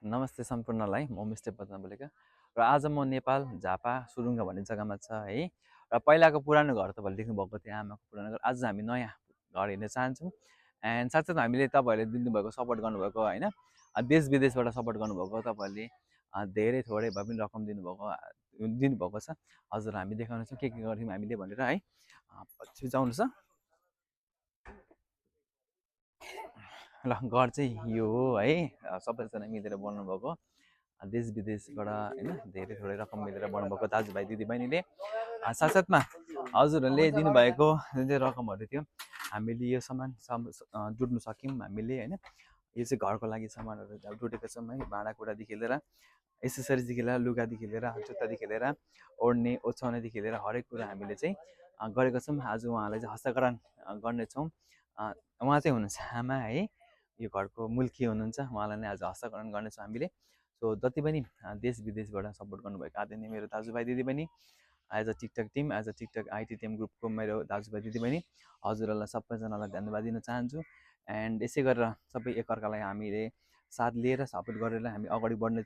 नमस्ते सम्पूर्णलाई, म मिस्टर पदमा बोलेको र आज म नेपाल झापा सुरुङ्गा भन्ने जग्गामा छ है। र पहिलाको पुरानो घर तपाईँहरूले देख्नुभएको थियो, आमाको पुरानो घर। आज हामी नयाँ घर हेर्न चाहन्छौँ एन्ड साथसाथै हामीले तपाईँहरूले दिनुभएको सपोर्ट गर्नुभएको होइन, देश विदेशबाट सपोर्ट गर्नुभएको तपाईँहरूले धेरै थोरै भए पनि रकम दिनुभएको छ। हजुर हामी देखाउनेछौँ के गऱ्यौँ हामीले भनेर है। पछि जाउनुहोस्। ल घर चाहिँ यो हो है, सबैजना मिलेर बनाउनुभएको, देश विदेशबाट होइन धेरै थोरै रकम मिलेर बनाउनुभएको दाजुभाइ दिदीबहिनीले। साथसाथमा हजुरहरूले दिनुभएको जुन चाहिँ रकमहरू थियो हामीले यो सामान जुट्नु सक्यौँ हामीले होइन। यो चाहिँ घरको लागि सामानहरू जुटेको छौँ है, भाँडाकुँडादेखि लिएर एसेसरिजदेखि लिएर लुगादेखि लिएर जुत्तादेखि लिएर ओढ्ने ओछ्याउनेदेखि लिएर हरेक कुरा हामीले चाहिँ गरेको छौँ। आज उहाँलाई चाहिँ हस्तान्तरण गर्नेछौँ। उहाँ चाहिँ हुनुहुन्छ आमा है, यो घरको मुल्की हुनुहुन्छ, उहाँलाई नै आज हस्तान्तरण गर्नेछौँ हामीले। सो जति पनि देश विदेशबाट सपोर्ट गर्नुभएको आदरणीय मेरो दाजुभाइ दिदीबहिनी, as a TikTok team, as a TikTok IT team ग्रुपको मेरो दाजुभाइ दिदीबहिनी, हजुरहरूलाई सबैजनालाई धन्यवाद दिन चाहन्छु। एन्ड यसै गरेर सबै एकअर्कालाई हामीले साथ लिएर सपोर्ट गरेर हामी अगाडि बढ्ने